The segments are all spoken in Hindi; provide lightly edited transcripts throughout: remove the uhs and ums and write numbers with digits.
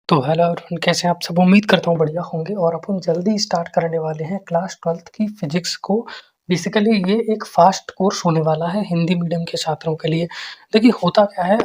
तो हेलो एवरीवन, कैसे हैं आप सब? उम्मीद करता हूँ बढ़िया होंगे और अपन जल्दी स्टार्ट करने वाले हैं क्लास 12th की फिजिक्स को। बेसिकली ये एक फास्ट कोर्स होने वाला है हिंदी मीडियम के छात्रों के लिए। देखिए होता क्या है,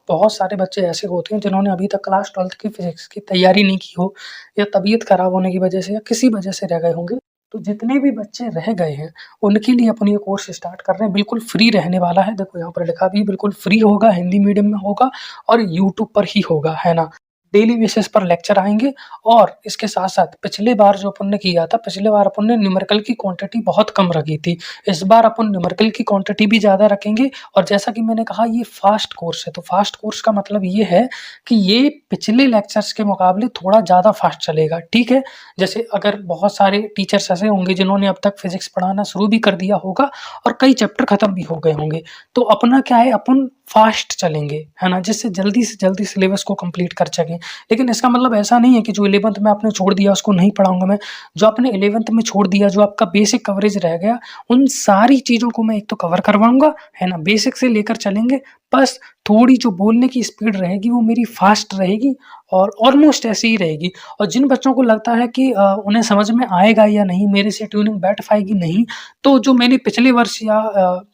बहुत सारे बच्चे ऐसे होते हैं जिन्होंने अभी तक क्लास 12th की फिजिक्स की तैयारी नहीं की हो या तबीयत खराब होने की वजह से या किसी वजह से रह गए होंगे। तो जितने भी बच्चे रह गए हैं उनके लिए अपन ये कोर्स स्टार्ट कर रहे हैं। बिल्कुल फ्री रहने वाला है। देखो यहाँ पर लिखा भी है, बिल्कुल फ्री होगा, हिंदी मीडियम में होगा और यूट्यूब पर ही होगा, है ना? डेली बेसिस पर लेक्चर आएँगे और इसके साथ-साथ पिछली बार जो अपन ने किया था, पिछली बार अपन ने न्यूमेरिकल की क्वांटिटी बहुत कम रखी थी। इस बार अपन न्यूमेरिकल की क्वांटिटी भी ज़्यादा रखेंगे और जैसा कि मैंने कहा ये फास्ट कोर्स है, तो फास्ट कोर्स का मतलब ये है कि ये पिछले लेक्चर्स के मुकाबले थोड़ा ज़्यादा फास्ट चलेगा, ठीक है? जैसे अगर बहुत सारे टीचर्स ऐसे होंगे जिन्होंने अब तक फिज़िक्स पढ़ाना शुरू भी कर दिया होगा और कई चैप्टर खत्म भी हो गए होंगे, तो अपना क्या है, अपन फास्ट चलेंगे, है ना? जिससे जल्दी से जल्दी सिलेबस को कंप्लीट कर सकें। लेकिन इसका मतलब ऐसा नहीं है कि जो 11th में आपने छोड़ दिया उसको नहीं पढ़ाऊँगा मैं। जो आपने 11th में छोड़ दिया, जो आपका बेसिक कवरेज रह गया, उन सारी चीज़ों को मैं एक तो कवर करवाऊँगा, है ना? बेसिक से लेकर चलेंगे, बस थोड़ी जो बोलने की स्पीड रहेगी वो मेरी फास्ट रहेगी और ऑलमोस्ट ऐसी ही रहेगी। और जिन बच्चों को लगता है कि उन्हें समझ में आएगा या नहीं, मेरे से ट्यूनिंग बैठ पाएगी नहीं, तो जो मैंने पिछले वर्ष या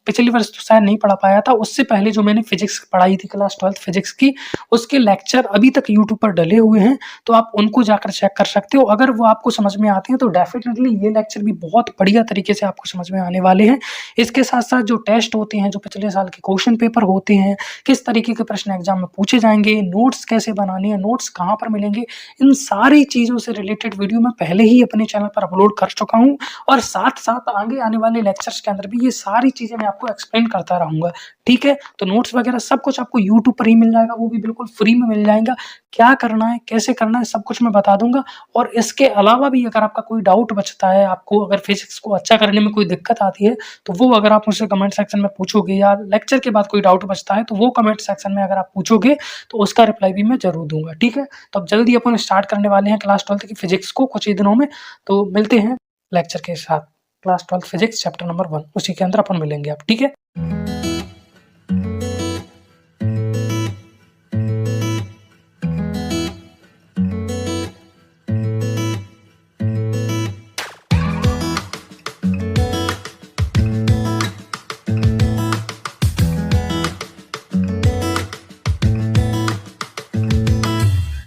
पिछले वर्ष तो शायद नहीं पढ़ा पाया था, उससे पहले जो मैंने फिज़िक्स पढ़ाई थी क्लास 12th फिज़िक्स की, उसके लेक्चर अभी तक यूट्यूब पर डले हुए हैं, तो आप उनको जाकर चेक कर सकते हो। अगर वो आपको समझ में आते हैं तो डेफ़िनेटली ये लेक्चर भी बहुत बढ़िया तरीके से आपको समझ में आने वाले हैं। इसके साथ-साथ जो टेस्ट होते हैं, जो पिछले साल के क्वेश्चन पेपर होते हैं, किस तरीके के प्रश्न एग्ज़ाम में पूछे जाएँगे, नोट्स कैसे बनाने हैं, नोट्स कहाँ पर मिलेंगे, इन सारी चीज़ों से रिलेटेड वीडियो मैं पहले ही अपने चैनल पर अपलोड कर चुका हूँ और साथ-साथ आगे आने वाले लेक्चर्स के अंदर भी ये सारी चीज़ें मैं आपको एक्सप्लेन करता रहूँगा, ठीक है? तो नोट्स वगैरह सब कुछ आपको यूट्यूब पर ही मिल जाएगा, वो भी बिल्कुल फ्री में मिल जाएगा। क्या करना है, कैसे करना है, सब कुछ मैं बता दूँगा और इसके अलावा भी अगर आपका कोई डाउट बचता है, आपको अगर फिज़िक्स को अच्छा करने में कोई दिक्कत आती है, तो वो अगर आप मुझसे कमेंट सेक्शन में पूछोगे या लेक्चर के बाद कोई डाउट बचता है, तो वो कमेंट सेक्शन में अगर आप पूछोगे, तो उसका रिप्लाई भी मैं ज़रूर दूँगा, ठीक है? तो अब जल्दी अपन स्टार्ट करने वाले हैं क्लास 12th की फिज़िक्स को कुछ ही दिनों में, तो मिलते हैं लेक्चर के साथ। Class 12th physics chapter number 1 उसी के अंदर अपन मिलेंगे अब, ठीक है?